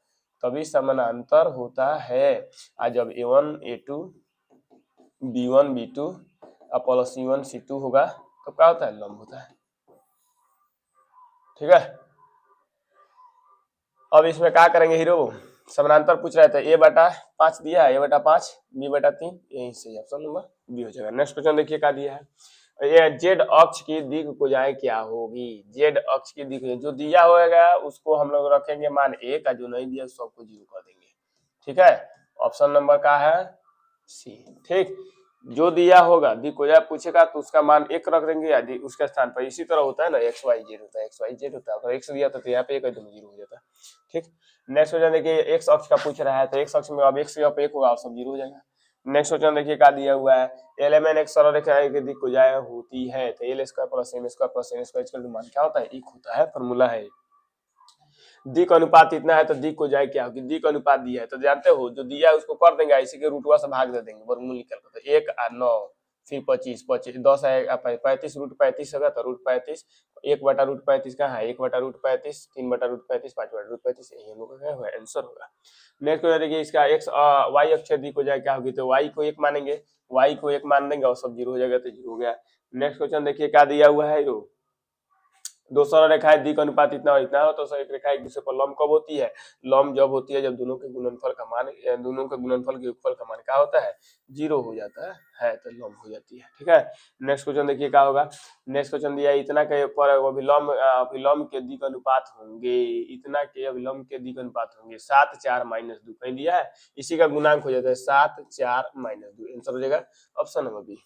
तभी समानांतर होता है। आज जब a1 a2 b1 b2 plus c1 c2 होगा तो क्या होता है लंब होता है। ठीक है, अब इसमें क्या करेंगे हीरो, समानांतर पूछ रहा था, a बटा 5 दिया है, a बटा 5 b बटा 3, यही सही ऑप्शन नंबर बी हो जाएगा। नेक्स्ट क्वेश्चन देखिए क्या दिया है, ये जेड अक्ष की दिग भुजाएं क्या होगी, जेड अक्ष की दिग जो दिया होगा उसको हम लोग रखेंगे मान 1, जो नहीं दिया सबको 0 कर देंगे। ठीक है, ऑप्शन नंबर का है सी। ठीक, जो दिया होगा दिग को पूछेगा तो उसका मान 1 रख देंगे, या उसके स्थान पर इसी तरह होता है ना, एक्स वाई जेड होता है, एक्स वाई जेड होता है, अगर एक्स दिया था तो यहाँ पे 1 0 हो जाता है। ठीक, नेक्स्ट क्वेश्चन देखिए एक्स अक्ष का पूछ रहा है, तो एक्स अक्ष में अब एक्स जगह पे 1 होगा और सब 0 हो जाएगा। नेक्स्ट क्वेश्चन देखिए क्या दिया हुआ है, एल एक सरल रेखा की दिग भुजाएं होती है, तो L square plus M square plus N square equal to मान क्या होता है 1 होता है, फॉर्मूला है। दिक अनुपात इतना है तो दिक को जाए क्या होगी, दिक अनुपात दिया है तो जानते हो जो दिया है उसको कर देंगे, इसी के रूटवा से भाग दे देंगे, वर्गमूल निकल कर, तो 1 और 9 फिर 25 25 10 है 35 रूट 35 होगा, तो रूट 35 1 बटा रूट 35 कहाँ है, 1 बटा रूट 35 3 बटा रूट 35 5 बटा रूट 35, यही हम लोग का आंसर होगा। नेक्स्ट क्वेश्चन देखिए इसका एक्स वाई अक्ष दिक हो जाए क्या होगी, तो वाई को 1 मानेंगे, वाई को 1 मान देंगे और सब 0 हो जाएगा, तो 0 हो गया। नेक्स्ट क्वेश्चन देखिए क्या दिया हुआ है, दो सरल रेखाएं दिक अनुपात इतना और इतना हो तो एक रेखा एक दूसरे पर लंब कब होती है, लंब जब होती है जब दोनों के गुणनफल का मान, दोनों के गुणनफल के योगफल का मान क्या होता है 0 हो जाता है तो लंब हो जाती है। ठीक है, नेक्स्ट क्वेश्चन देखिए क्या होगा, नेक्स्ट क्वेश्चन दिया है इतना के पर अभिलंब अभिलंब के दिक अनुपात होंगे, इतना के अभिलंब के दिक अनुपात होंगे 7 4 माइनस 2, कहीं दिया है इसी का गुणांक हो जाता है 7 4 माइनस 2, आंसर हो जाएगा option number B.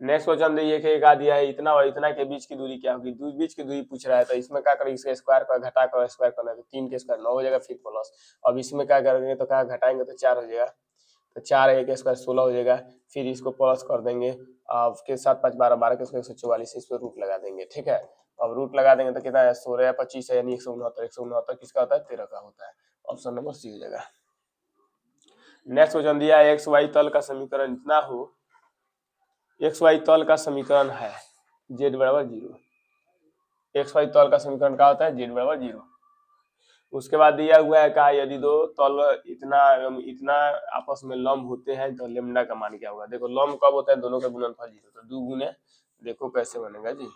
Next question देखिए कि क्या दिया है, इतना और इतना के बीच की दूरी क्या होगी, बीच की दूरी पूछ रहा है, तो इसमें क्या करेंगे इसका स्क्वायर का घटा कर स्क्वायर करना है, तो 3 के स्क्वायर 9 हो जाएगा, फिर प्लस, अब इसमें क्या करेंगे तो क्या घटाएंगे तो 4 हो जाएगा, तो 4 1 के स्क्वायर 16 हो जाएगा, फिर इसको प्लस कर देंगे, के 7 5 12 12 के स्क्वायर 144, इस पर रूट लगा देंगे। ठीक है, अब रूट लगा देंगे तो कितना है 16 या 25 है, यानी 169, 169 किसका होता है 13 का होता है, ऑप्शन नंबर सी हो जाएगा। नेक्स्ट क्वेश्चन दिया है एक्स वाई तल का समीकरण इतना हो, एक्स वाई तल का समीकरण है जेड बराबर 0, एक्स वाई तल का समीकरण क्या होता है जेड बराबर 0। उसके बाद दिया हुआ है का यदि दो तल इतना एवं इतना आपस में लंब होते हैं तो लेमडा का मान क्या होगा, देखो लंब कब होता है दोनों का गुणनफल 0, तो 2 गुने देखो कैसे बनेगा जी,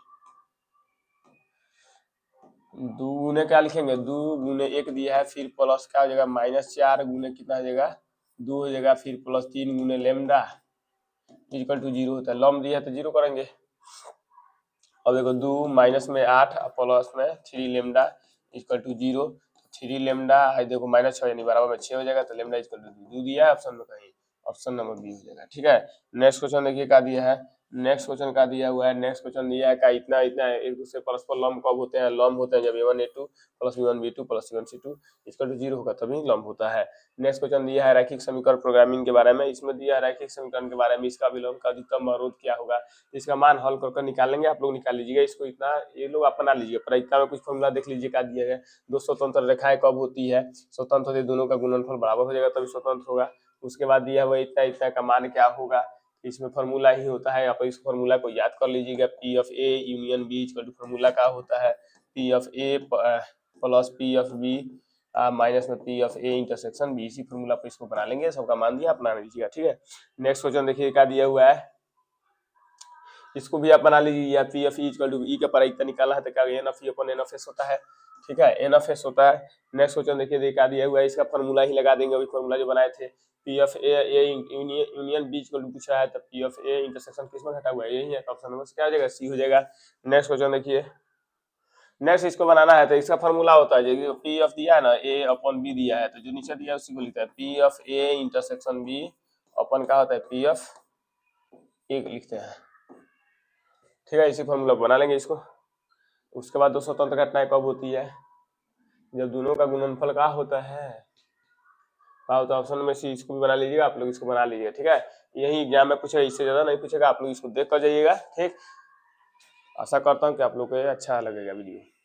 दो गुने क्या लिखेंगे, 2 गुने 1 दिया है, फिर प्लस क्या हो जाएगा -4 गुने कितना हो जाएगा 2 हो जाएगा, फिर प्लस 3 गुने लेमडा इक्वल टू 0 होता है। लॉम दिया है तो 0 करेंगे। अब देखो 2 माइनस में 8 प्लस में 3 लेमडा इक्वल टू 0। 3 लेमडा देखो -6 यानी बराबर में 6 हो जाएगा, तो लेमडा इक्वल टू 2 दिया है ऑप्शन में कहीं, ऑप्शन नंबर बी हो जाएगा। ठीक है, नेक्स्ट क्वेश्चन देखिए क्या दिया है। नेक्स्ट क्वेश्चन का दिया हुआ है, नेक्स्ट क्वेश्चन दिया है का इतना इतना एक दूसरे परस्पर लंब कब होते हैं, लंब होते हैं जब a1 a2 plus b1 b2 plus c1 c2 equal to 0 होगा तभी लंब होता है। नेक्स्ट क्वेश्चन दिया है रैखिक समीकरण प्रोग्रामिंग के बारे में, इसमें दिया है रैखिक समीकरण के बारे में, इसका विलोम का अधिकतम अवरोध क्या होगा, इसका मान हल कर निकालेंगे। आप लोग निकाल लीजिएगा इसको, इतना ये लोग आप बना लीजिए। प्रायिकता में कुछ फॉर्मूला देख लीजिए क्या दिया है। दो स्वतंत्र रेखाएं कब होती है, स्वतंत्र होती है, दोनों का गुणनफल बराबर हो जाएगा तभी स्वतंत्र होगा। उसके बाद दिया हुआ इतना इतना का मान क्या होगा, इसमें फॉर्मूला ही होता है। आप इस फॉर्मूला को याद कर लीजिएगा, P of A union B equal to formula का होता है P of A plus P of B minus में P of A intersection B. इसी फॉर्मूला पर इसको बना लेंगे, सबका मान दिया अपना लीजिएगा। ठीक है, नेक्स्ट क्वेश्चन देखिए क्या दिया हुआ है, इसको भी आप बना लीजिए। या P of equal to E का प्रायिकता निकालना है तो क्या N of E upon N of S होता है। ठीक है, एन ऑफ एस होता है। नेक्स्ट क्वेश्चन देखिए क्या दिया हुआ है, इसका फॉर्मूला ही लगा देंगे, वही फॉर्मूला जो बनाए थे। P of A union B equal to पूछा है, तो पी ऑफ ए इंटरसेक्शन किसमें घटा हुआ है, यही है, ऑप्शन नंबर क्या हो जाएगा, सी हो जाएगा। नेक्स्ट क्वेश्चन देखिए, नेक्स्ट इसको बनाना है तो इसका फॉर्मूला होता है जो पी ऑफ दिया है ना, ए अपॉन बी दिया है, तो जो नीचे दिया है उसी को लिखता है P of A intersection B अपन क्या होता है पी ऑफ ए लिखते हैं। ठीक है, इसी फॉर्मूला बना लेंगे इसको। उसके बाद दो स्वतंत्र घटनाएं कब होती है, जब दोनों का गुणनफल क्या होता है, तो ऑप्शन में से इसको भी बना लीजिएगा, आप लोग इसको बना लीजिएगा। ठीक है, यही एग्जाम में पूछेगा, इससे ज्यादा नहीं पूछेगा, आप लोग इसको देख कर जाइएगा। ठीक, आशा करता हूँ कि आप लोग को अच्छा लगेगा वीडियो।